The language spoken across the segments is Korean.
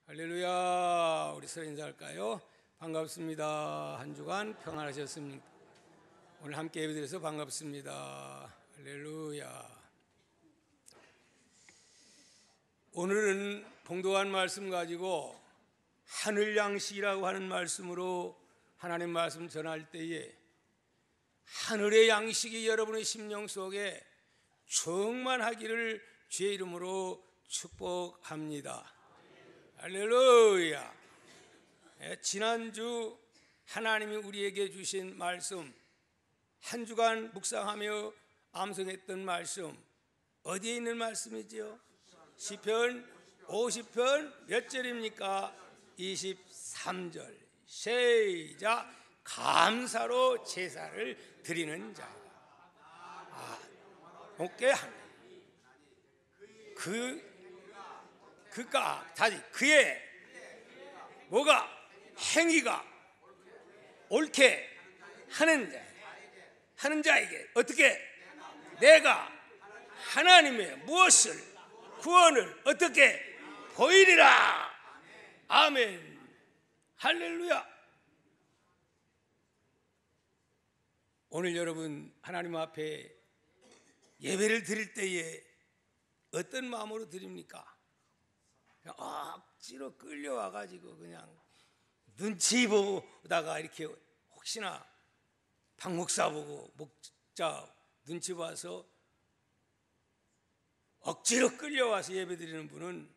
할렐루야. 우리 서로 인사할까요? 반갑습니다. 한 주간 평안하셨습니까? 오늘 함께 예배드려서 반갑습니다. 할렐루야. 오늘은 봉독한 말씀 가지고 하늘 양식이라고 하는 말씀으로 하나님 말씀 전할 때에 하늘의 양식이 여러분의 심령 속에 충만하기를 주의 이름으로 축복합니다. 할렐루야. 지난주 하나님이 우리에게 주신 말씀, 한 주간 묵상하며 암송했던 말씀, 어디에 있는 말씀이지요? 시편 50편 몇 절입니까? 23절. 시작. 감사로 제사를 드리는 자. 오케이. 그의 뭐가 행위가 옳게 하는 자에게 어떻게 내가 하나님의 무엇을 구원을 어떻게 보이리라. 아멘. 할렐루야. 오늘 여러분 하나님 앞에 예배를 드릴 때에 어떤 마음으로 드립니까? 그냥 억지로 끌려와가지고 그냥 눈치 보다가 이렇게 혹시나 박 목사 보고 목자 눈치 봐서 억지로 끌려와서 예배드리는 분은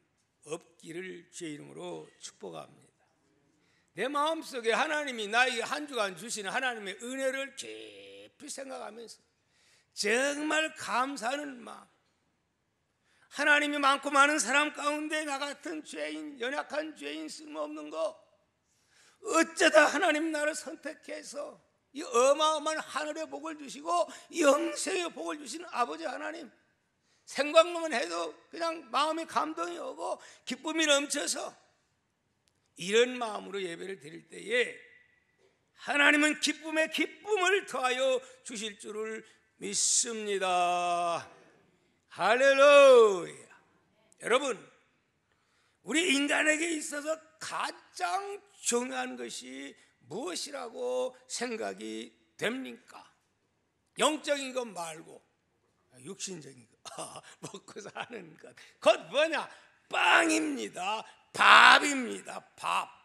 없기를 주의 이름으로 축복합니다. 내 마음속에 하나님이 나에게 한 주간 주시는 하나님의 은혜를 깊이 생각하면서 정말 감사하는 마음, 하나님이 많고 많은 사람 가운데 나 같은 죄인, 연약한 죄인, 쓸모없는 거 어쩌다 하나님 나를 선택해서 이 어마어마한 하늘의 복을 주시고 영생의 복을 주시는 아버지 하나님, 생각만 해도 그냥 마음에 감동이 오고 기쁨이 넘쳐서 이런 마음으로 예배를 드릴 때에 하나님은 기쁨에 기쁨을 더하여 주실 줄을 믿습니다. 할렐루야. 여러분, 우리 인간에게 있어서 가장 중요한 것이 무엇이라고 생각이 됩니까? 영적인 것 말고 육신적인 것, 먹고 사는 것. 곧 뭐냐? 빵입니다. 밥입니다. 밥.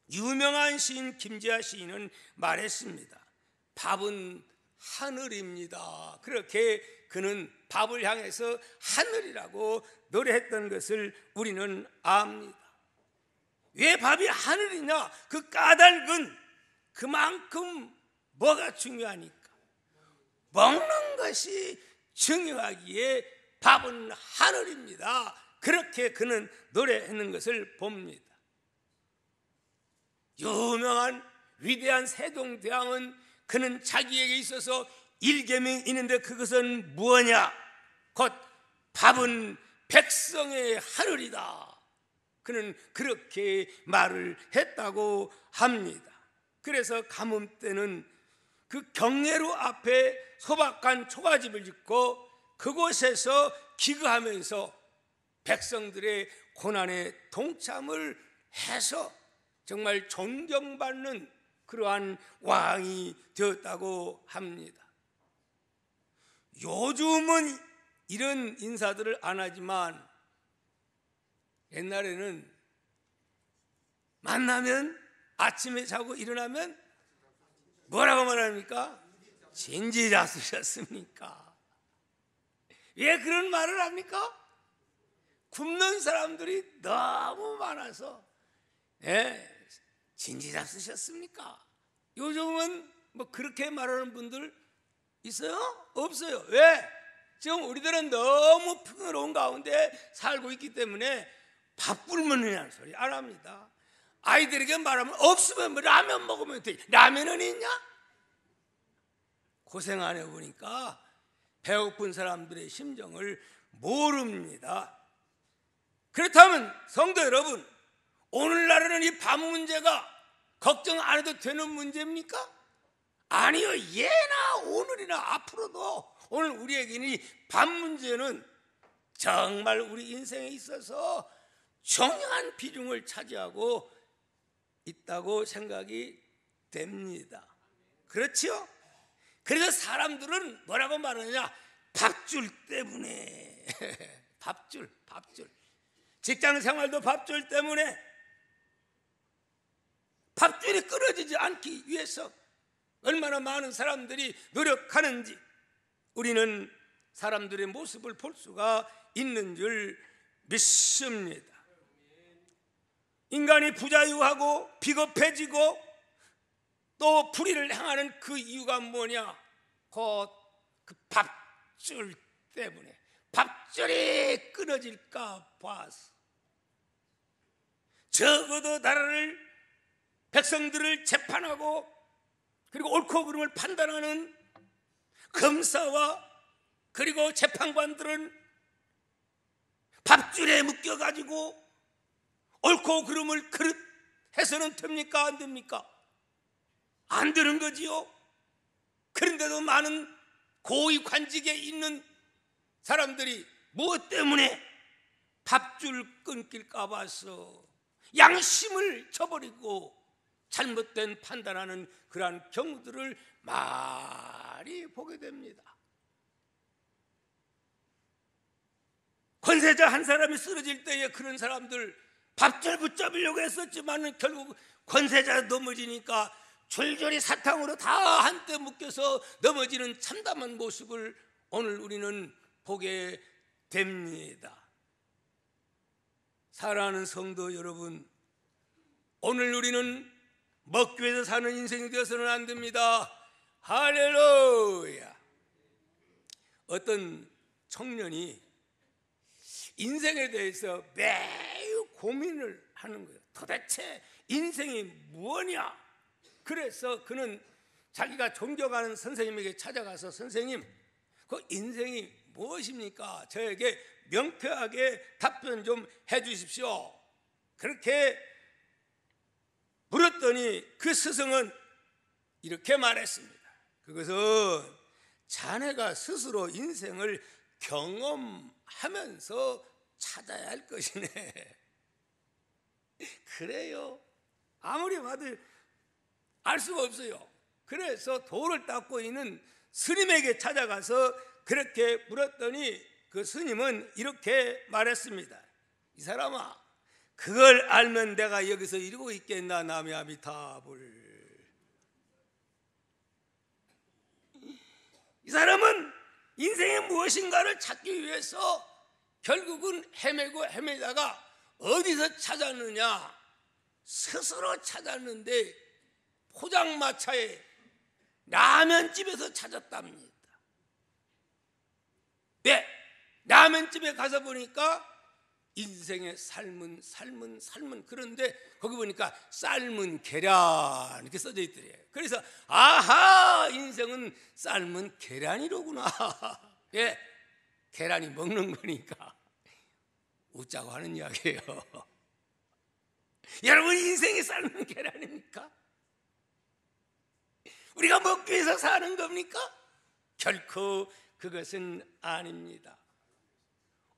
유명한 시인 김지아 시인은 말했습니다. 밥은 하늘입니다. 그렇게 그는 밥을 향해서 하늘이라고 노래했던 것을 우리는 압니다. 왜 밥이 하늘이냐? 그 까닭은 그만큼 뭐가 중요하니까 먹는 것이 중요하기에 밥은 하늘입니다. 그렇게 그는 노래했는 것을 봅니다. 유명한 위대한 세종대왕은 그는 자기에게 있어서 일계명이 있는데 그것은 무엇이냐? 곧 밥은 백성의 하늘이다. 그는 그렇게 말을 했다고 합니다. 그래서 가뭄 때는 그 경례로 앞에 소박한 초가집을 짓고 그곳에서 기거하면서 백성들의 고난에 동참을 해서 정말 존경받는 그러한 왕이 되었다고 합니다. 요즘은 이런 인사들을 안 하지만 옛날에는 만나면 아침에 자고 일어나면 뭐라고 말합니까? 진지 잡수셨습니까? 왜 그런 말을 합니까? 굶는 사람들이 너무 많아서 진지 잡수셨습니까? 요즘은 뭐 그렇게 말하는 분들 있어요? 없어요. 왜? 지금 우리들은 너무 풍요로운 가운데 살고 있기 때문에 밥 굶으느냐는 소리 안 합니다. 아이들에게 말하면 없으면 뭐 라면 먹으면 돼. 라면은 있냐? 고생 안 해보니까 배고픈 사람들의 심정을 모릅니다. 그렇다면 성도 여러분, 오늘날에는 이 밥 문제가 걱정 안 해도 되는 문제입니까? 아니요. 예나 오늘이나 앞으로도 오늘 우리에게는 이 밥 문제는 정말 우리 인생에 있어서 중요한 비중을 차지하고 있다고 생각이 됩니다. 그렇죠? 그래서 사람들은 뭐라고 말하느냐? 밥줄 때문에. 밥줄. 직장 생활도 밥줄 때문에. 밥줄이 끊어지지 않기 위해서 얼마나 많은 사람들이 노력하는지 우리는 사람들의 모습을 볼 수가 있는 줄 믿습니다. 인간이 부자유하고 비겁해지고 또 불의를 행하는 그 이유가 뭐냐? 곧 그 밥줄 때문에. 밥줄이 끊어질까 봐서 적어도 나라를 백성들을 재판하고 그리고 옳고 그름을 판단하는 검사와 그리고 재판관들은 밥줄에 묶여가지고 옳고 그름을 그릇해서는 됩니까? 안 됩니까? 안 되는 거지요. 그런데도 많은 고위 관직에 있는 사람들이 무엇 때문에? 밥줄 끊길까 봐서 양심을 저버리고 잘못된 판단하는 그러한 경우들을 많이 보게 됩니다. 권세자 한 사람이 쓰러질 때에 그런 사람들 밥줄 붙잡으려고 했었지만 결국 권세자 넘어지니까 줄줄이 사탕으로 다 한때 묶여서 넘어지는 참담한 모습을 오늘 우리는 보게 됩니다. 사랑하는 성도 여러분, 오늘 우리는 먹기 위해서 사는 인생이 되어서는 안 됩니다. 할렐루야. 어떤 청년이 인생에 대해서 매우 고민을 하는 거예요. 도대체 인생이 뭐냐? 그래서 그는 자기가 존경하는 선생님에게 찾아가서 선생님, 그 인생이 무엇입니까? 저에게 명쾌하게 답변 좀 해주십시오. 그렇게 물었더니 그 스승은 이렇게 말했습니다. 그것은 자네가 스스로 인생을 경험하면서 찾아야 할 것이네. 그래요. 아무리 봐도 알 수가 없어요. 그래서 돌을 닦고 있는 스님에게 찾아가서 그렇게 물었더니 그 스님은 이렇게 말했습니다. 이 사람아, 그걸 알면 내가 여기서 이러고 있겠나. 남의 아미타불. 이 사람은 인생의 무엇인가를 찾기 위해서 결국은 헤매다가 어디서 찾았느냐? 스스로 찾았는데 포장마차에 라면집에서 찾았답니다. 네, 라면집에 가서 보니까 인생의 삶은 그런데 거기 보니까 삶은 계란 이렇게 써져 있더래요. 그래서 아하, 인생은 삶은 계란이로구나. 예, 계란이 먹는 거니까 웃자고 하는 이야기예요. 여러분, 인생이 삶은 계란입니까? 우리가 먹기 위해서 사는 겁니까? 결코 그것은 아닙니다.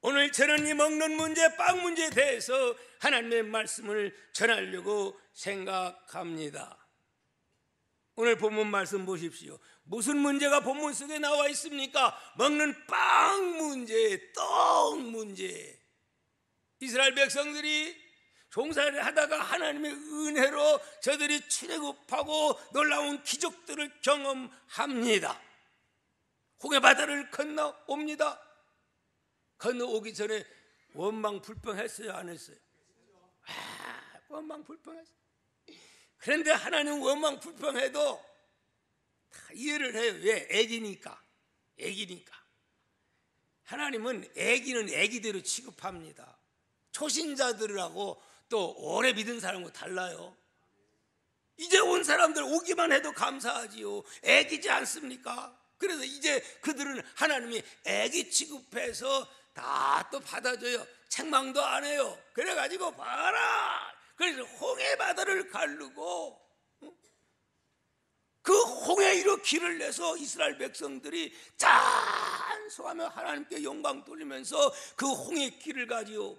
오늘 저는 이 먹는 문제, 빵 문제에 대해서 하나님의 말씀을 전하려고 생각합니다. 오늘 본문 말씀 보십시오. 무슨 문제가 본문 속에 나와 있습니까? 먹는 빵 문제, 떡 문제. 이스라엘 백성들이 종살이를 하다가 하나님의 은혜로 저들이 출애굽하고 놀라운 기적들을 경험합니다. 홍해바다를 건너옵니다. 건너오기 전에 원망불평했어요, 안 했어요? 원망불평했어요. 그런데 하나님 원망불평해도 다 이해를 해요. 왜? 애기니까. 하나님은 애기는 애기대로 취급합니다. 초신자들하고 또 오래 믿은 사람하고 달라요. 이제 온 사람들 오기만 해도 감사하지요. 애기지 않습니까? 그래서 이제 그들은 하나님이 애기 취급해서 다 또 받아줘요. 책망도 안 해요. 그래가지고 봐라. 그래서 홍해바다를 가르고 그 홍해로 길을 내서 이스라엘 백성들이 찬송하며 하나님께 영광 돌리면서 그 홍해 길을 가지요.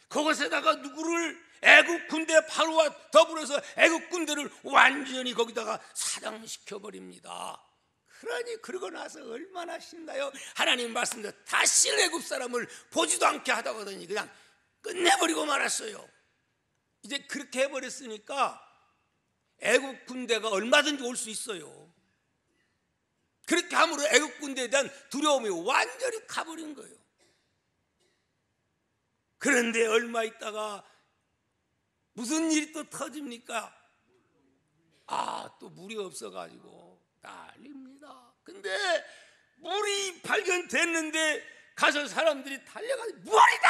그것에다가 누구를 애국 군대 바로와 더불어서 애국 군대를 완전히 거기다가 사장시켜 버립니다. 그러니 그러고 나서 얼마나 신나요? 하나님 말씀대로 다시 애국 사람을 보지도 않게 하다거든요. 그냥 끝내버리고 말았어요. 이제 그렇게 해버렸으니까 애국 군대가 얼마든지 올 수 있어요. 그렇게 함으로 애국 군대에 대한 두려움이 완전히 가버린 거예요. 그런데 얼마 있다가 무슨 일이 또 터집니까? 또 물이 없어가지고 난립니다. 근데 물이 발견됐는데 가서 사람들이 달려가서 물이다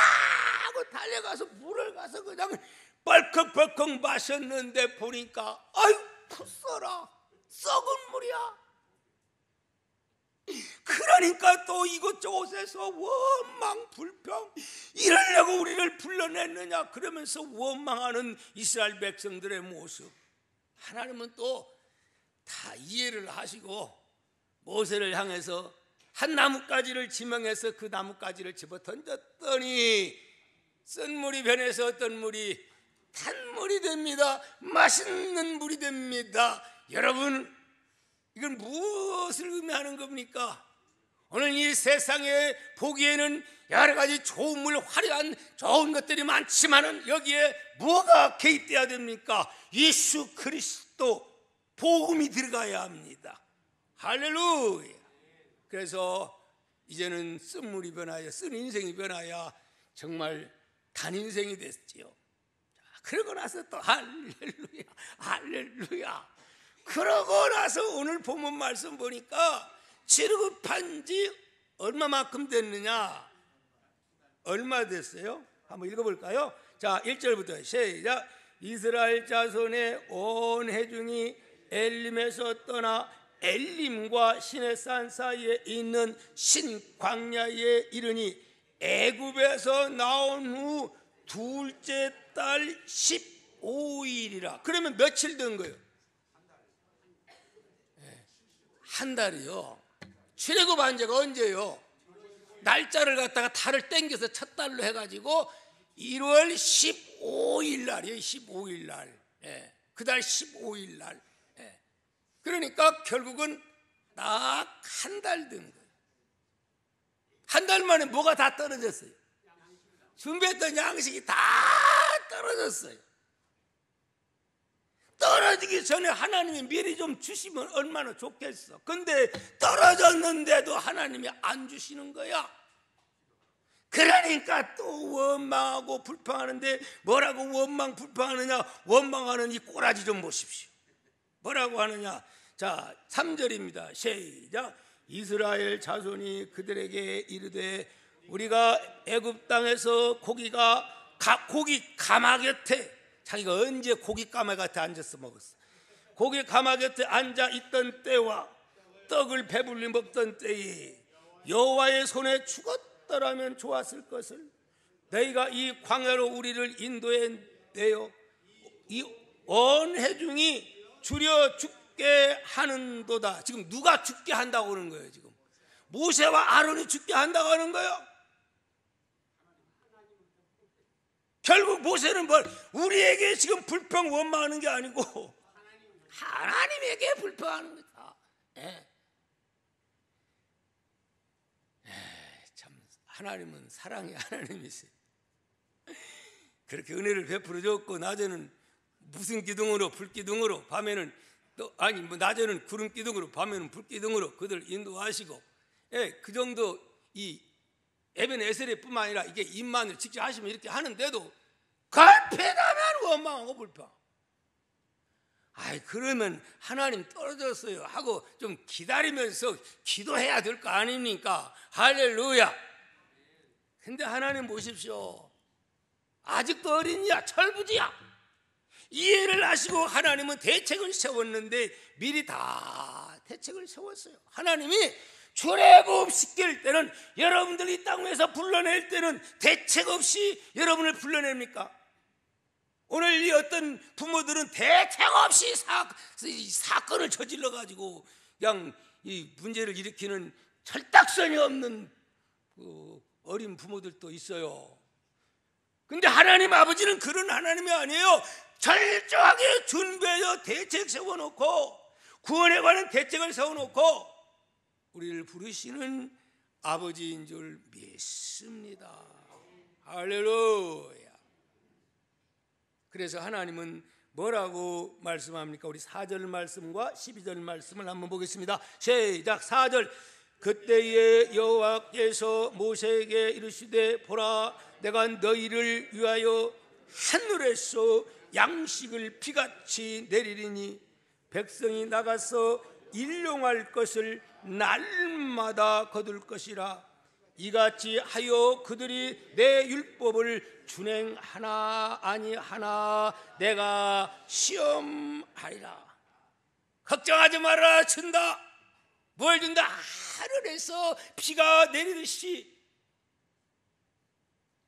하고 달려가서 물을 가서 그냥 벌컥벌컥 마셨는데 보니까 아유 풋써라 썩은 물이야. 그러니까 또 이곳저곳에서 원망 불평, 이러려고 우리를 불러냈느냐 그러면서 원망하는 이스라엘 백성들의 모습, 하나님은 또 다 이해를 하시고 모세를 향해서 한 나뭇가지를 지명해서 그 나뭇가지를 집어 던졌더니 쓴 물이 변해서 어떤 물이 단물이 됩니다. 맛있는 물이 됩니다. 여러분, 이건 무엇을 의미하는 겁니까? 오늘 이 세상에 보기에는 여러 가지 좋은 물, 화려한 좋은 것들이 많지만은 여기에 뭐가 개입돼야 됩니까? 예수 그리스도 복음이 들어가야 합니다. 할렐루야. 그래서 이제는 쓴 물이 변하여 쓴 인생이 변하여 정말 단 인생이 됐지요. 그러고 나서 또 할렐루야 할렐루야. 그러고 나서 오늘 본문 말씀 보니까 지르급한 지 얼마만큼 됐느냐? 얼마 됐어요? 한번 읽어볼까요? 자, 1절부터 시작. 이스라엘 자손의 온 회중이 엘림에서 떠나 엘림과 시내산 사이에 있는 신광야에 이르니 애굽에서 나온 후 둘째 달 15일이라. 그러면 며칠 된 거예요? 한 달이요. 출애굽한 지가 언제요? 날짜를 갖다가 달을 땡겨서 첫 달로 해가지고 1월 15일 날이에요. 15일 날. 그 달 15일 날. 그러니까 결국은 딱 한 달 된 거예요. 한 달 만에 뭐가 다 떨어졌어요? 준비했던 양식이 다 떨어졌어요. 떨어지기 전에 하나님이 미리 좀 주시면 얼마나 좋겠어. 근데 떨어졌는데도 하나님이 안 주시는 거야. 그러니까 또 원망하고 불평하는데 뭐라고 원망 불평하느냐? 원망하는 이 꼬라지 좀 보십시오. 뭐라고 하느냐? 자, 3절입니다. 시작. 이스라엘 자손이 그들에게 이르되 우리가 애굽 땅에서 고기 가마 곁에, 자기가 언제 고기 가마 곁에 앉아서 먹었어? 고기 가마 곁에 앉아 있던 때와 떡을 배불리 먹던 때에 여호와의 손에 죽었더라면 좋았을 것을 너희가 이 광야로 우리를 인도해 내어 이 온 회중이 줄여 죽게 하는도다. 지금 누가 죽게 한다고 하는 거예요? 지금 모세와 아론이 죽게 한다고 하는 거예요. 결국 모세는 뭘 우리에게 지금 불평 원망하는 게 아니고 하나님에게 불평하는 거다. 참 하나님은 사랑의 하나님이세요. 그렇게 은혜를 베풀어 줬고 낮에는 무슨 기둥으로 불기둥으로 밤에는 또 낮에는 구름 기둥으로 밤에는 불 기둥으로 그들 인도하시고, 그 정도 이 에벤에셀뿐만 아니라 이게 임만을 직접 하시면 이렇게 하는데도 갈패다면 원망하고 불평. 그러면 하나님 떨어졌어요 하고 좀 기다리면서 기도해야 될 거 아닙니까? 할렐루야. 근데 하나님 보십시오. 아직도 어린이야, 철부지야. 이해를 하시고 하나님은 대책을 세웠는데 미리 다 대책을 세웠어요. 하나님이 출애굽 시킬 때는, 여러분들 이 땅에서 불러낼 때는 대책 없이 여러분을 불러냅니까? 오늘 이 어떤 부모들은 대책 없이 사건을 저질러 가지고 그냥 이 문제를 일으키는 철딱선이 없는 그 어린 부모들도 있어요. 근데 하나님 아버지는 그런 하나님이 아니에요. 철저하게 준비해서 대책 세워놓고 구원에 관한 대책을 세워놓고 우리를 부르시는 아버지인 줄 믿습니다. 할렐루야. 그래서 하나님은 뭐라고 말씀합니까? 우리 4절 말씀과 12절 말씀을 한번 보겠습니다. 시작. 4절. 그때에 여호와께서 모세에게 이르시되 보라, 내가 너희를 위하여 하늘에서 양식을 비같이 내리리니 백성이 나가서 일용할 것을 날마다 거둘 것이라. 이같이 하여 그들이 내 율법을 준행하나 아니하나 내가 시험하리라. 걱정하지 마라. 준다. 뭘 준다? 하늘에서 비가 내리듯이.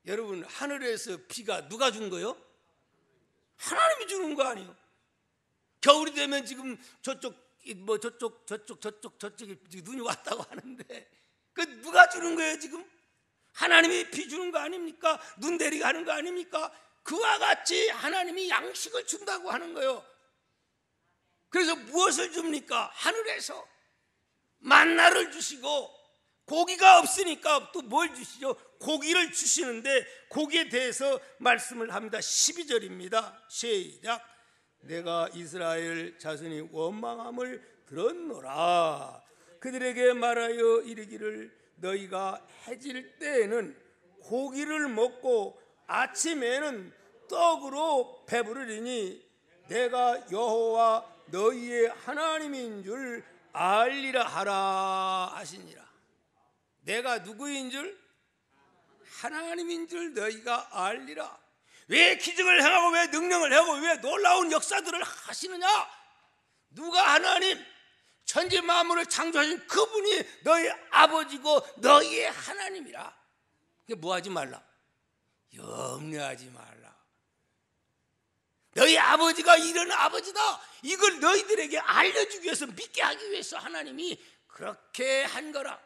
여러분, 하늘에서 비가 누가 준 거요? 하나님이 주는 거 아니에요? 겨울이 되면 지금 저쪽에 눈이 왔다고 하는데 그 누가 주는 거예요? 지금 하나님이 비 주는 거 아닙니까? 눈 내리게 하는 거 아닙니까? 그와 같이 하나님이 양식을 준다고 하는 거예요. 그래서 무엇을 줍니까? 하늘에서 만나를 주시고, 고기가 없으니까 또 뭘 주시죠? 고기를 주시는데 고기에 대해서 말씀을 합니다. 12절입니다. 시작. 내가 이스라엘 자손이 원망함을 들었노라. 그들에게 말하여 이르기를 너희가 해질 때에는 고기를 먹고 아침에는 떡으로 배부르리니 내가 여호와 너희의 하나님인 줄 알리라 하라 하시니라. 내가 누구인 줄? 하나님인 줄 너희가 알리라. 왜 기적을 행하고 왜 능력을 하고 왜 놀라운 역사들을 하시느냐? 누가 하나님, 천지 만물을 창조하신 그분이 너희 아버지고 너희의 하나님이라. 뭐 하지 말라? 염려하지 말라. 너희 아버지가 이런 아버지다. 이걸 너희들에게 알려주기 위해서, 믿게 하기 위해서 하나님이 그렇게 한 거라.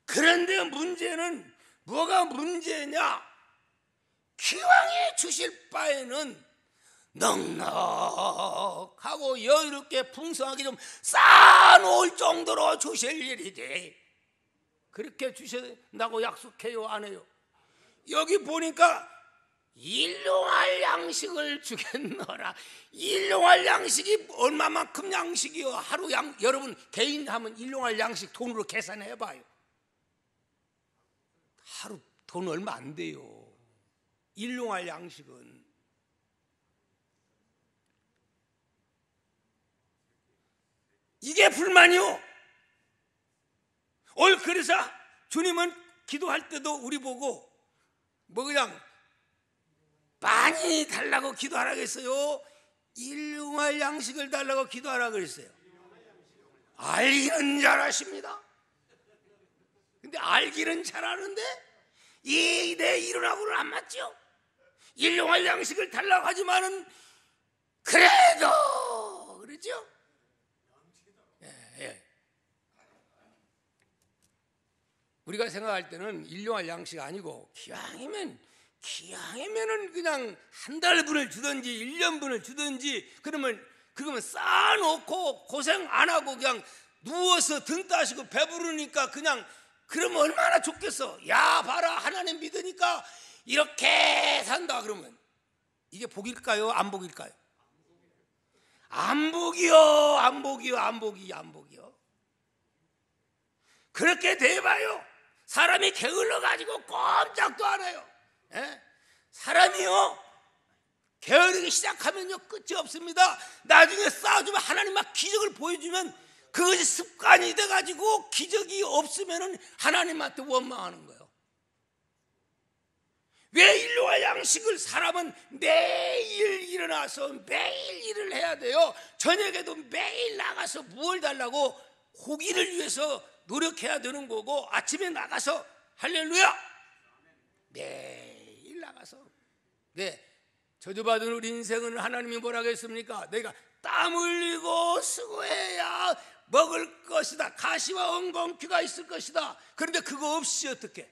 그런데 문제는 뭐가 문제냐? 기왕에 주실 바에는 넉넉하고 여유롭게 풍성하게 좀 쌓아놓을 정도로 주실 일이지. 그렇게 주신다고 약속해요? 안 해요? 여기 보니까 일용할 양식을 주겠노라. 일용할 양식이 얼마만큼 양식이요? 하루 여러분 개인 하면 일용할 양식 돈으로 계산해 봐요. 하루 돈 얼마 안 돼요. 일용할 양식은. 이게 불만이요. 그래서 주님은 기도할 때도 우리 보고 뭐 그냥 많이 달라고 기도하라 그랬어요? 일용할 양식을 달라고 기도하라 그랬어요? 알기는 잘하십니다. 근데 알기는 잘하는데 내 이론하고는 안 맞죠? 일용할 양식을 달라고 하지만은 그래도 그러죠? 예. 우리가 생각할 때는 일용할 양식 아니고 기왕이면은 그냥 한 달분을 주든지 1년분을 주든지 그러면 쌓아놓고 고생 안 하고 그냥 누워서 등 따시고 배부르니까 그냥 그러면 얼마나 좋겠어. 야 봐라 하나님 믿으니까 이렇게 산다. 그러면 이게 복일까요? 안 복일까요? 안 복이요. 그렇게 돼봐요. 사람이 게을러가지고 꼼짝도 안 해요. 사람이요 게으르기 시작하면요 끝이 없습니다. 나중에 쌓아주면 하나님 막 기적을 보여주면 그것이 습관이 돼가지고 기적이 없으면 하나님한테 원망하는 거예요. 왜 일용할 양식을 사람은 매일 일어나서 매일 일을 해야 돼요. 저녁에도 매일 나가서 무엇을 달라고 고기를 위해서 노력해야 되는 거고 아침에 나가서 할렐루야 매일 나가서 저주받은 우리 인생은 하나님이 뭐라고 했습니까? 내가 땀 흘리고 수고해야 먹을 것이다. 가시와 엉겅퀴가 있을 것이다. 그런데 그거 없이 어떻게?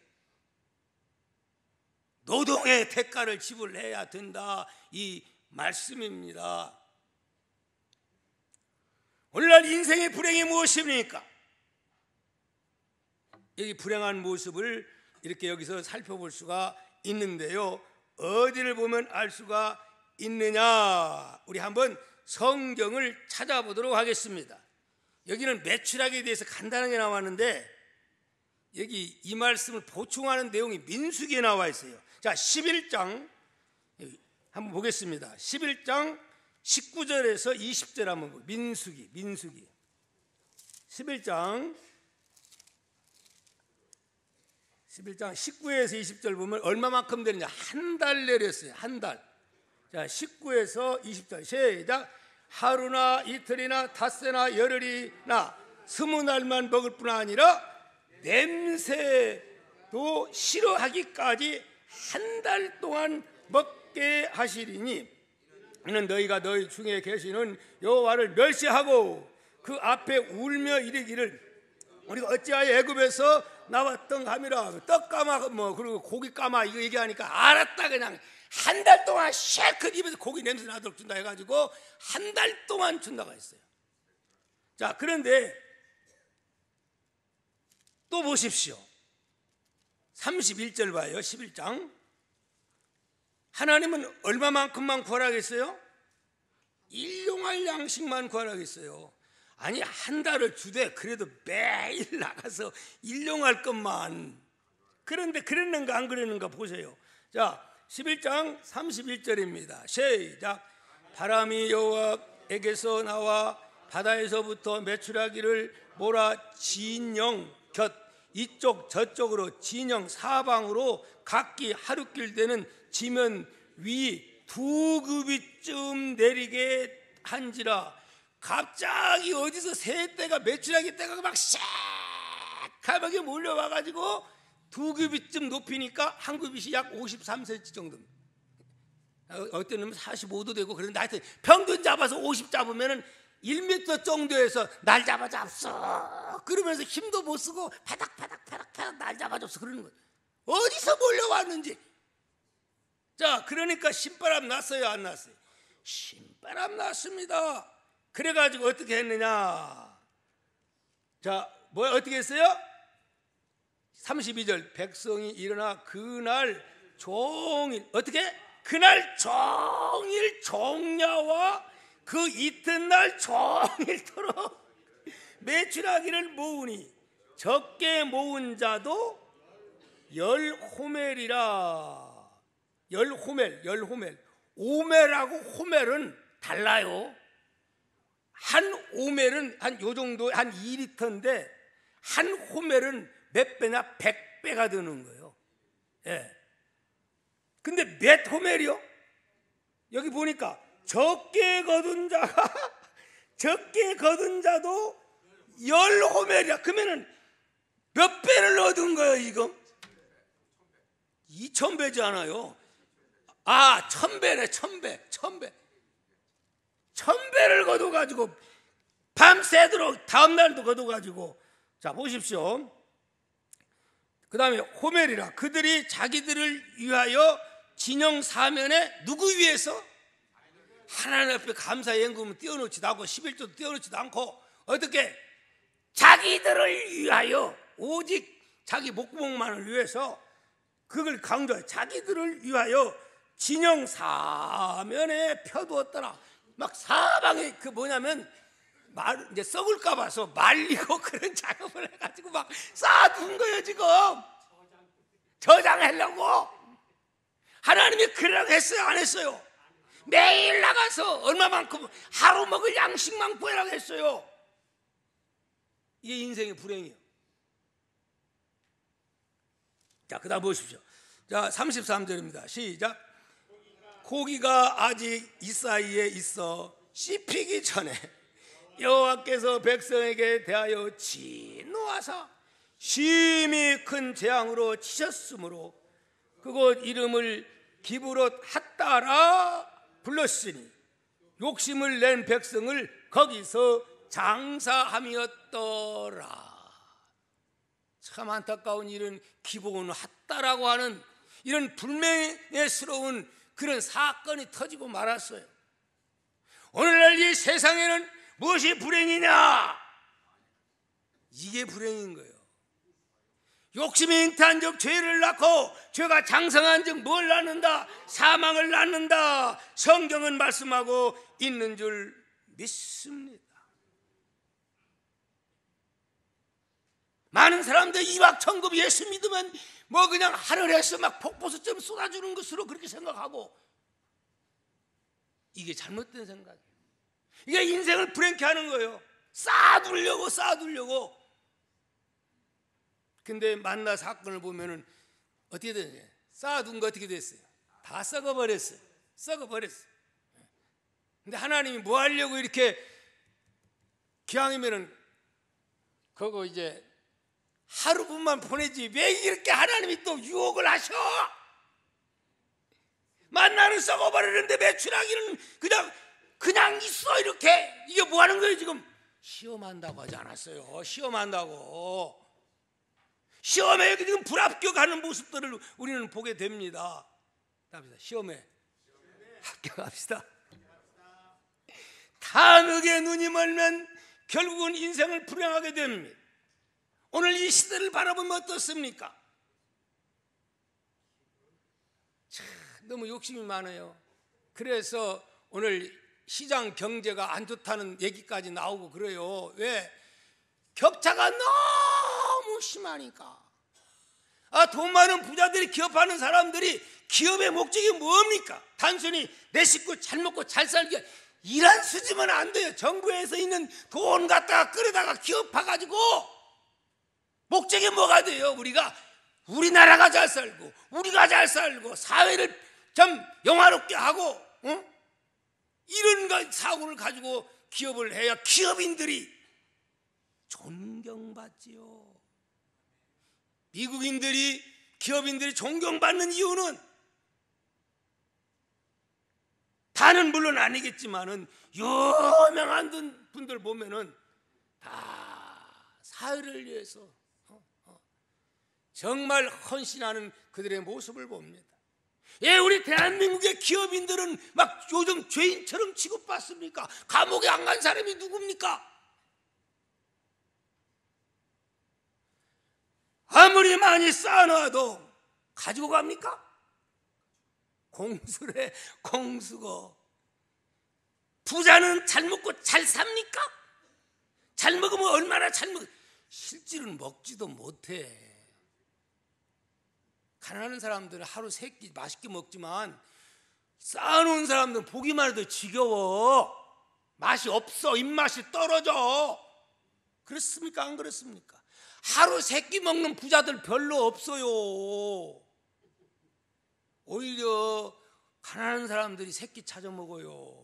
노동의 대가를 지불해야 된다, 이 말씀입니다. 오늘날 인생의 불행이 무엇입니까? 여기 불행한 모습을 이렇게 여기서 살펴볼 수가 있는데요, 어디를 보면 알 수가 있느냐? 우리 한번 성경을 찾아보도록 하겠습니다. 여기는 매출하기에 대해서 간단하게 나왔는데 여기 이 말씀을 보충하는 내용이 민수기에 나와 있어요. 자, 11장 한번 보겠습니다. 11장 19절에서 20절 한번 보고, 민수기 11장 19에서 20절 보면 얼마만큼 되느냐? 한 달 내렸어요. 한 달. 자, 19에서 20절 시작. 하루나 이틀이나 닷새나 열흘이나 20날만 먹을 뿐 아니라 냄새도 싫어하기까지 한 달 동안 먹게 하시리니 이는 너희가 너희 중에 계시는 여호와를 멸시하고 그 앞에 울며 이르기를 우리가 어찌하여 애굽에서 나왔던 감이라. 떡 까마 그리고 고기 까마 이거 얘기하니까 알았다. 그냥 한 달 동안 쉐크 입에서 고기 냄새 나도록 준다 해가지고 한 달 동안 준다고 했어요. 자, 그런데 또 보십시오. 31절 봐요. 11장. 하나님은 얼마만큼만 구하라겠어요? 일용할 양식만 구하라겠어요. 아니, 한 달을 주되 그래도 매일 나가서 일용할 것만. 그런데 그랬는가 안 그랬는가 보세요. 자, 11장 31절입니다 시작. 바람이 여호와에게서 나와 바다에서부터 메추라기를 몰아 진영 곁 이쪽 저쪽으로 진영 사방으로 각기 하루길 되는 지면 위 2규빗쯤 내리게 한지라. 갑자기 어디서 새떼가 메추라기 떼가 막 샥하게 몰려와가지고 2규빗쯤 높이니까 한 규빗이 약 53cm 정도입니다. 어때는 45도 되고 그런데 하여튼 평균 잡아서 50 잡으면은 1m 정도에서 날 잡았어 그러면서 힘도 못 쓰고 파닥파닥 날 잡아줬어 그러는 거예요. 어디서 몰려왔는지. 자, 그러니까 신바람 났어요, 안 났어요? 신바람 났습니다. 그래가지고 어떻게 했느냐? 자, 뭐야, 어떻게 했어요? 32절 백성이 일어나 그날 종일 어떻게? 그날 종일 종야와 그 이튿날 종일토록 메추라기를 모으니 적게 모은 자도 10호멜이라. 10호멜. 오멜하고 호멜은 달라요. 한 오멜은 한 요 정도 한 2리터인데 한 호멜은 몇 배나 100배가 되는 거예요. 예. 근데 몇 호멜이요? 여기 보니까 적게 거둔 자도 10호멜이야. 그러면은 몇 배를 얻은 거예요, 이거? 2000배지 않아요. 아, 1000배네, 1000배. 1000배를 거둬가지고 밤새도록 다음날도 거둬가지고. 자, 보십시오. 그 다음에 호멜이라. 그들이 자기들을 위하여 진영 사면에 누구 위해서? 하나님 앞에 감사의 연금을 띄워놓지도 않고 11조도 띄워놓지도 않고 어떻게? 자기들을 위하여 오직 자기 목구멍만을 위해서 그걸 강조해. 자기들을 위하여 진영 사면에 펴두었더라. 막 사방에 그 뭐냐면 이제 썩을까 봐서 말리고 그런 작업을 해가지고 막 쌓아둔 거예요. 지금 저장하려고. 하나님이 그러라고 했어요, 안 했어요? 매일 나가서 얼마만큼 하루 먹을 양식만 구해라고 했어요. 이게 인생의 불행이에요. 자, 그 다음 보십시오. 자, 33절입니다 시작. 고기가 아직 이 사이에 있어 씹히기 전에 여호와께서 백성에게 대하여 진노하사 심히 큰 재앙으로 치셨으므로 그곳 이름을 기브롯 핫다라 불렀으니 욕심을 낸 백성을 거기서 장사함이었더라. 참 안타까운 일은 기브롯 핫다라고 하는 이런 불명예스러운 그런 사건이 터지고 말았어요. 오늘날 이 세상에는 무엇이 불행이냐? 이게 불행인 거예요. 욕심이 잉태한 적 죄를 낳고 죄가 장성한 적 뭘 낳는다? 사망을 낳는다. 성경은 말씀하고 있는 줄 믿습니다. 많은 사람들 이박천급 예수 믿으면 뭐 그냥 하늘에서 막 폭포수처럼 쏟아주는 것으로 그렇게 생각하고, 이게 잘못된 생각이에요. 이게 인생을 불행케 하는 거예요. 쌓아두려고. 근데 만나 사건을 보면은 어떻게 되냐? 쌓아둔 거 어떻게 됐어요? 다 썩어버렸어요. 근데 하나님이 뭐 하려고 이렇게, 기왕이면은 그거 이제 하루분만 보내지 왜 이렇게 하나님이 또 유혹을 하셔? 만나는 썩어버리는데 매출하기는 그냥 있어. 이렇게. 이게 뭐 하는 거예요 지금? 시험한다고 하지 않았어요? 시험한다고. 시험에 지금 불합격하는 모습들을 우리는 보게 됩니다. 시험에 합격합시다. 탐욕에 눈이 멀면 결국은 인생을 불행하게 됩니다. 오늘 이 시대를 바라보면 어떻습니까? 참 너무 욕심이 많아요. 그래서 오늘 시장 경제가 안 좋다는 얘기까지 나오고 그래요. 왜? 격차가 너무 심하니까. 돈 많은 부자들이 기업하는 사람들이 기업의 목적이 뭡니까? 단순히 내 식구 잘 먹고 잘 살기, 이란 수지면 안 돼요. 정부에서 있는 돈 갖다가 끌어다가 기업해가지고 목적이 뭐가 돼요? 우리나라가 잘 살고 우리가 잘 살고 사회를 좀 영화롭게 하고, 이런 사고를 가지고 기업을 해야 기업인들이 존경받지요. 미국인들이, 기업인들이 존경받는 이유는 다는 물론 아니겠지만은 유명한 분들 보면은 다 사회를 위해서 정말 헌신하는 그들의 모습을 봅니다. 예, 우리 대한민국의 기업인들은 막 요즘 죄인처럼 취급받습니까? 감옥에 안 간 사람이 누굽니까? 아무리 많이 쌓아놔도 가지고 갑니까? 공수래, 공수고. 부자는 잘 먹고 잘 삽니까? 잘 먹으면 얼마나 잘 먹어? 실질은 먹지도 못해. 가난한 사람들은 하루 세 끼 맛있게 먹지만 쌓아놓은 사람들은 보기만 해도 지겨워. 맛이 없어. 입맛이 떨어져. 그렇습니까? 안 그렇습니까? 하루 세 끼 먹는 부자들 별로 없어요. 오히려 가난한 사람들이 세 끼 찾아 먹어요.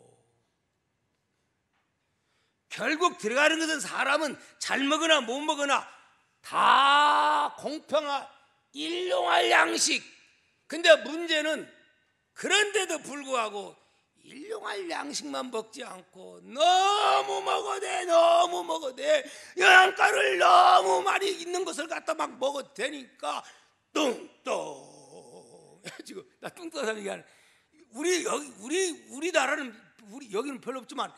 결국 들어가는 것은 사람은 잘 먹으나 못 먹으나 다 공평한 일용할 양식. 근데 문제는 그런데도 불구하고 일용할 양식만 먹지 않고 너무 먹어도 돼. 영양가를 너무 많이 있는 것을 갖다 막 먹어도 되니까 뚱뚱. 지금 나 뚱뚱하다는 게 아니라 우리나라는 여기는 별로 없지만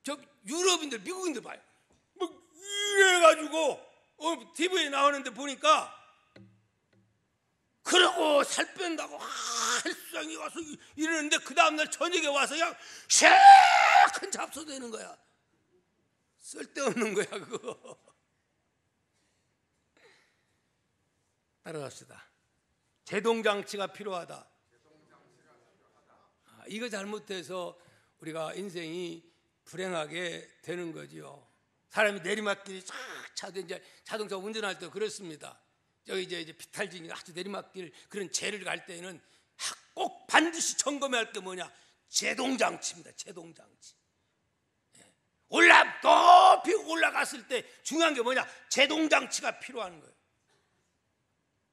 저 유럽인들, 미국인들 봐요. 뭐 이래가지고 TV에 나오는데 보니까 그러고 살 뺀다고 헬스장에 가서 이러는데 그 다음날 저녁에 와서 그냥 쉐큰 잡숴대는 거야. 쓸데없는 거야 그거. 따라갑시다. 제동장치가 필요하다. 이거 잘못해서 우리가 인생이 불행하게 되는 거지요. 사람이 내리막길이 쫙 차도 이제 자동차 운전할 때 그렇습니다. 저기 이제 비탈진이 아주 내리막길 그런 제를 갈 때는 꼭 반드시 점검해야 할 게 뭐냐? 제동장치입니다. 제동장치. 높이 올라갔을 때 중요한 게 뭐냐? 제동장치가 필요한 거예요.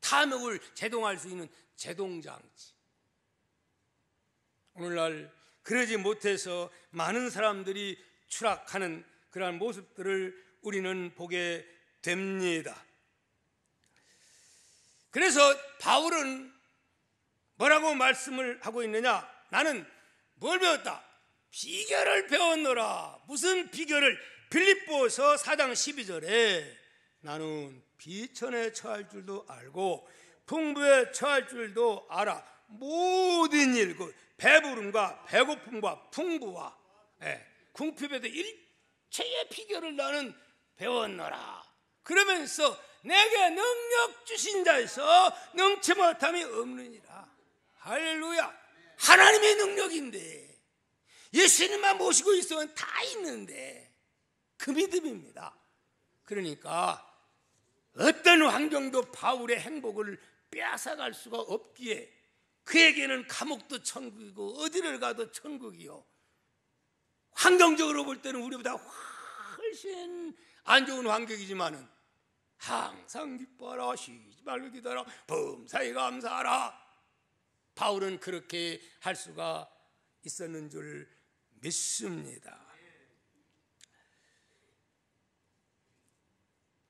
탐욕을 제동할 수 있는 제동장치. 오늘날 그러지 못해서 많은 사람들이 추락하는 그러한 모습들을 우리는 보게 됩니다. 그래서 바울은 뭐라고 말씀을 하고 있느냐? 나는 뭘 배웠다? 비결을 배웠노라. 무슨 비결을? 빌립보서 4장 12절에 나는 비천에 처할 줄도 알고 풍부에 처할 줄도 알아. 모든 일, 그 배부름과 배고픔과 풍부와 궁핍에도 일체의 비결을 나는 배웠노라. 그러면서 내게 능력 주신 자에서 능치 못함이 없느니라. 할렐루야. 하나님의 능력인데, 예수님만 모시고 있으면 다 있는데, 그 믿음입니다. 그러니까 어떤 환경도 바울의 행복을 빼앗아갈 수가 없기에 그에게는 감옥도 천국이고 어디를 가도 천국이요, 환경적으로 볼 때는 우리보다 훨씬 안 좋은 환경이지만은 항상 기뻐하라, 쉬지 말고 기도하라, 범사에 감사하라. 바울은 그렇게 할 수가 있었는 줄 믿습니다.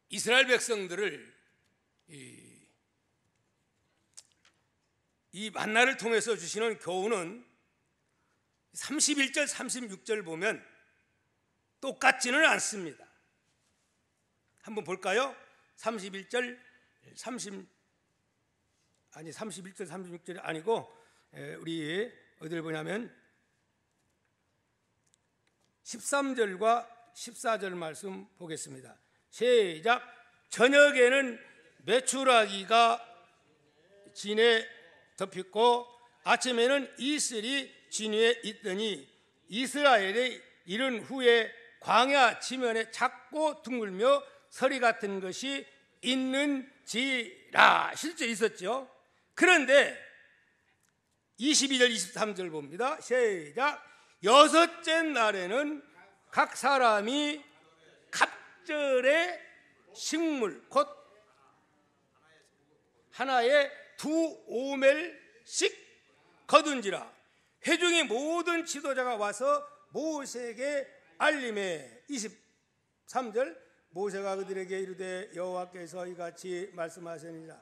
이스라엘 백성들을 이 만나를 통해서 주시는 교훈은 31절 36절 보면 똑같지는 않습니다. 한번 볼까요? 31절 36절이 아니고 우리 어디를 보냐면 13절과 14절 말씀 보겠습니다. 시작. 저녁에는 메추라기가 진에 덮였고 아침에는 이슬이 진 위에 있더니 이스라엘의 이른 후에 광야 지면에 작고 둥글며 서리 같은 것이 있는지라. 실제 있었죠. 그런데 22절 23절 봅니다. 시작. 여섯째 날에는 각 사람이 갑절의 식물 곧 하나에 2오멜씩 거둔지라. 회중의 모든 지도자가 와서 모세에게 알림해. 23절. 모세가 그들에게 이르되 여호와께서 이같이 말씀하시니라.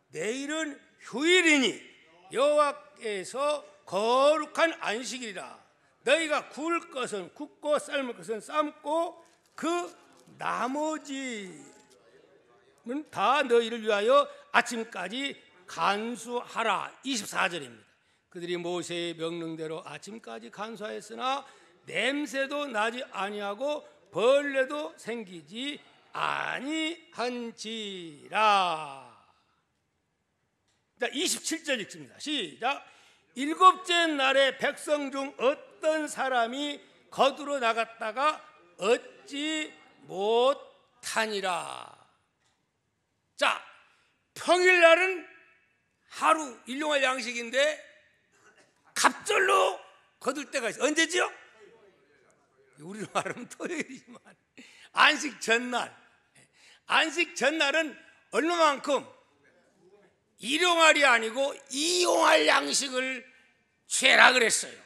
내일은 휴일이니 여호와께서 거룩한 안식일이라. 너희가 구울 것은 굽고 삶을 것은 삶고 그 나머지는 다 너희를 위하여 아침까지 간수하라. 24절입니다. 그들이 모세의 명령대로 아침까지 간수하였으나 냄새도 나지 아니하고 벌레도 생기지 아니한지라. 자, 27절 읽습니다. 시작. 일곱째 날에 백성 중 어떤 사람이 거두러 나갔다가 얻지 못하니라. 자, 평일날은 하루 일용할 양식인데 갑절로 거둘 때가 있어요. 언제지요? 우리로 말하면 토요일이지만 안식 전날. 안식 전날은 얼마만큼 일용할이 아니고 이용할 양식을 취해라 그랬어요.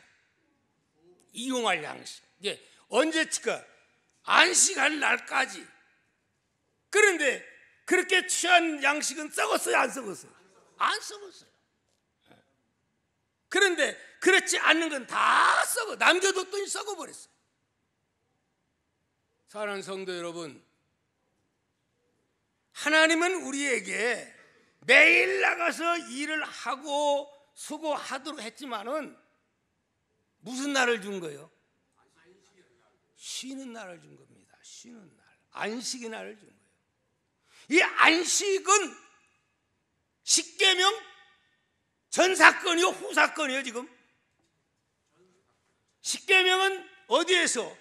이용할 양식. 이게 언제쯤까? 안식할 날까지. 그런데 그렇게 취한 양식은 썩었어요, 안 썩었어요? 안 썩었어요. 그런데 그렇지 않는 건 다 썩어. 남겨뒀더니 썩어버렸어요. 사랑하는 성도 여러분, 하나님은 우리에게 매일 나가서 일을 하고 수고하도록 했지만은 무슨 날을 준 거예요? 쉬는 날을 준 겁니다. 쉬는 날, 안식의 날을 준 거예요. 이 안식은 십계명 전 사건이요, 후 사건이요. 지금 십계명은 어디에서?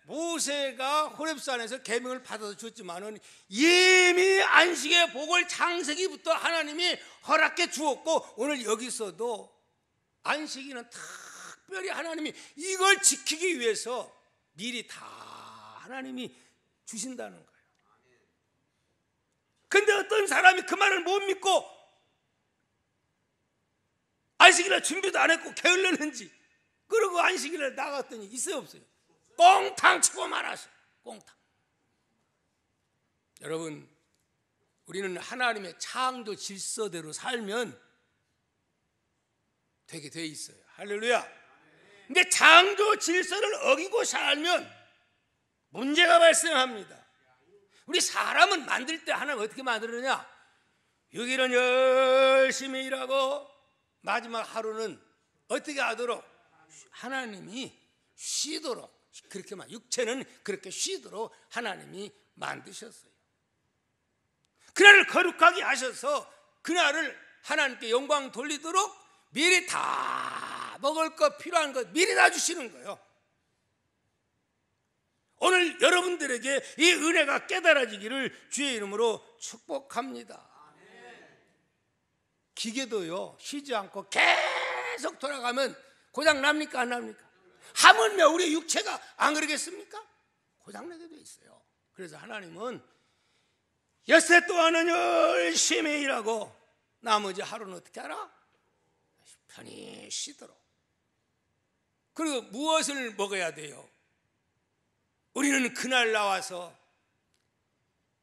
모세가 호렙산에서 계명을 받아서 줬지만은 이미 안식의 복을 창세기부터 하나님이 허락해 주었고, 오늘 여기서도 안식일은 특별히 하나님이 이걸 지키기 위해서 미리 다 하나님이 주신다는 거예요. 근데 어떤 사람이 그 말을 못 믿고 안식일날 준비도 안 했고 게을렀는지, 그러고 안식일날 나갔더니 있어요, 없어요? 꽁탕 치고 말았어요. 꽁탕. 여러분, 우리는 하나님의 창조 질서대로 살면 되게 돼 있어요. 할렐루야. 근데 창조 질서를 어기고 살면 문제가 발생합니다. 우리 사람은 만들 때 하나님 어떻게 만들느냐? 6일은 열심히 일하고 마지막 하루는 어떻게 하도록? 하나님이 쉬도록, 그렇게만, 육체는 그렇게 쉬도록 하나님이 만드셨어요. 그날을 거룩하게 하셔서 그날을 하나님께 영광 돌리도록 미리 다 먹을 것, 필요한 것 미리 다 주시는 거예요. 오늘 여러분들에게 이 은혜가 깨달아지기를 주의 이름으로 축복합니다. 기계도요, 쉬지 않고 계속 돌아가면 고장 납니까, 안 납니까? 하물며 우리 육체가 안 그러겠습니까? 고장나게 돼 있어요. 그래서 하나님은 엿새 동안은 열심히 일하고 나머지 하루는 어떻게 하라? 편히 쉬도록. 그리고 무엇을 먹어야 돼요? 우리는 그날 나와서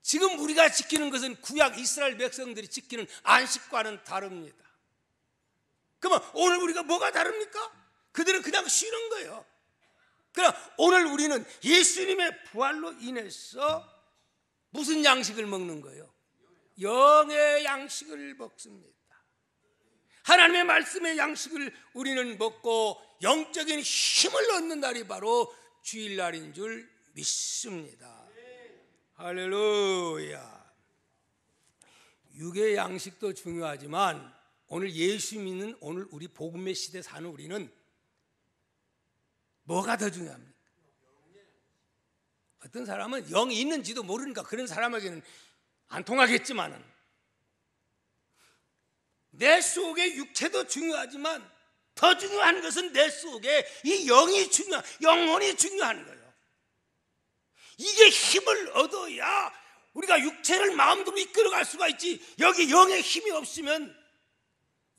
지금 우리가 지키는 것은 구약 이스라엘 백성들이 지키는 안식과는 다릅니다. 그러면 오늘 우리가 뭐가 다릅니까? 그들은 그냥 쉬는 거예요. 그러나 오늘 우리는 예수님의 부활로 인해서 무슨 양식을 먹는 거예요? 영의 양식을 먹습니다. 하나님의 말씀의 양식을 우리는 먹고 영적인 힘을 얻는 날이 바로 주일날인 줄 믿습니다. 할렐루야. 육의 양식도 중요하지만 오늘 예수 믿는 오늘 우리 복음의 시대 사는 우리는 뭐가 더 중요합니까? 어떤 사람은 영이 있는지도 모르니까 그런 사람에게는 안 통하겠지만은 내 속에 육체도 중요하지만 더 중요한 것은 내 속에 이 영이 영혼이 중요한 거예요. 이게 힘을 얻어야 우리가 육체를 마음대로 이끌어갈 수가 있지. 여기 영의 힘이 없으면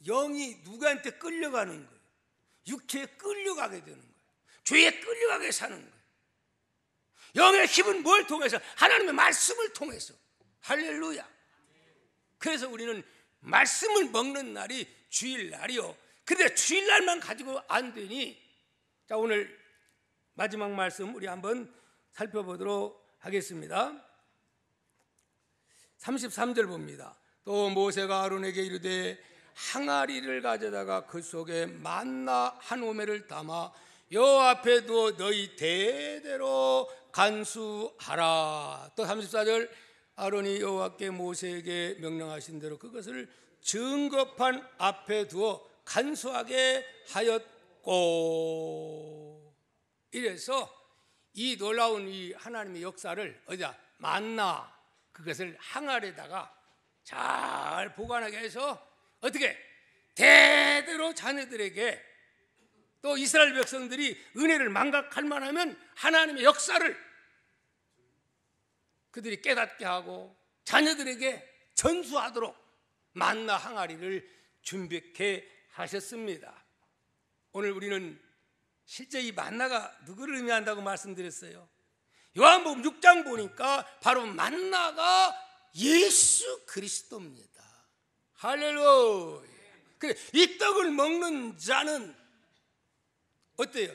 영이 누구한테 끌려가는 거예요? 육체에 끌려가게 되는 거예요. 죄에 끌려가게 사는 거예요. 영의 힘은 뭘 통해서? 하나님의 말씀을 통해서. 할렐루야. 그래서 우리는 말씀을 먹는 날이 주일날이요. 근데 주일날만 가지고 안 되니, 자, 오늘 마지막 말씀 우리 한번 살펴보도록 하겠습니다. 33절 봅니다. 또 모세가 아론에게 이르되 항아리를 가져다가 그 속에 만나 한 오매를 담아 여호와 앞에 두어 너희 대대로 간수하라. 또 34절 아론이 여호와께 모세에게 명령하신 대로 그것을 증거판 앞에 두어 간수하게 하였고. 이래서 이 놀라운 이 하나님의 역사를 어디다? 만나, 그것을 항아리에다가 잘 보관하게 해서 어떻게? 대대로 자녀들에게, 또 이스라엘 백성들이 은혜를 망각할 만하면 하나님의 역사를 그들이 깨닫게 하고 자녀들에게 전수하도록 만나 항아리를 준비케 하셨습니다. 오늘 우리는 실제 이 만나가 누구를 의미한다고 말씀드렸어요? 요한복음 6장 보니까 바로 만나가 예수 그리스도입니다. 할렐루야. 그래, 이 떡을 먹는 자는 어때요?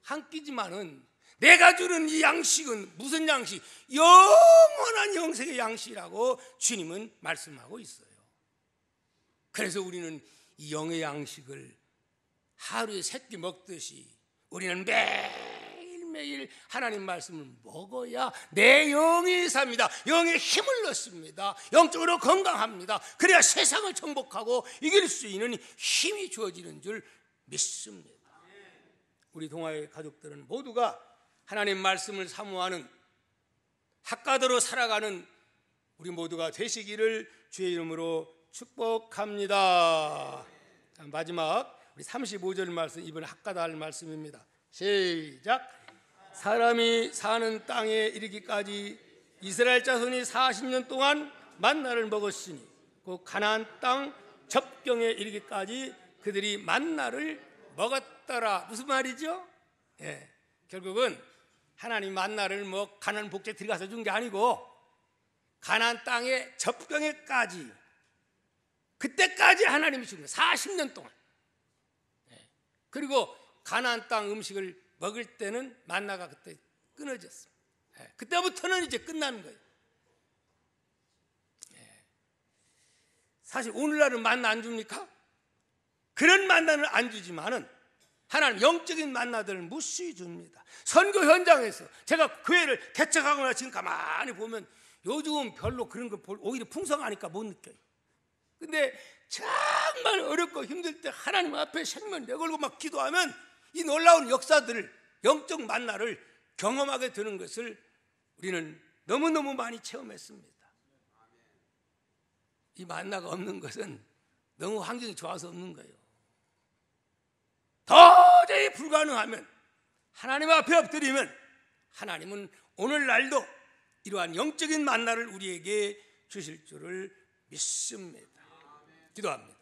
한 끼지만은 내가 주는 이 양식은 무슨 양식? 영원한 영생의 양식이라고 주님은 말씀하고 있어요. 그래서 우리는 이 영의 양식을 하루에 3끼 먹듯이 우리는 매일매일 하나님 말씀을 먹어야 내 영이 삽니다. 영의 힘을 얻습니다. 영적으로 건강합니다. 그래야 세상을 정복하고 이길 수 있는 힘이 주어지는 줄 믿습니다. 우리 동아의 가족들은 모두가 하나님 말씀을 사모하는 학가대로 살아가는 우리 모두가 되시기를 주의 이름으로 축복합니다. 자, 마지막 우리 35절 말씀, 이번에 학가다 할 말씀입니다. 시작. 사람이 사는 땅에 이르기까지 이스라엘 자손이 40년 동안 만나를 먹었으니 그 가나안 땅 접경에 이르기까지 그들이 만나를 먹었더라. 무슨 말이죠? 예, 결국은 하나님 만나를 가나안 복지에 들어가서 준 게 아니고 가나안 땅의 접경에까지, 그때까지 하나님이 준 거예요. 40년 동안. 그리고 가나안 땅 음식을 먹을 때는 만나가 그때 끊어졌습니다. 그때부터는 이제 끝나는 거예요. 사실 오늘날은 만나 안 줍니까? 그런 만나는 안 주지만은 하나님 영적인 만나들을 무수히 줍니다. 선교 현장에서 제가 교회를 개척하거나 지금 가만히 보면 요즘은 별로 그런 걸 오히려 풍성하니까 못 느껴요. 근데 정말 어렵고 힘들 때 하나님 앞에 생명 내걸고 막 기도하면 이 놀라운 역사들을, 영적 만나를 경험하게 되는 것을 우리는 너무너무 많이 체험했습니다. 이 만나가 없는 것은 너무 환경이 좋아서 없는 거예요. 도저히 불가능하면 하나님 앞에 엎드리면 하나님은 오늘날도 이러한 영적인 만나를 우리에게 주실 줄을 믿습니다. 기도합니다.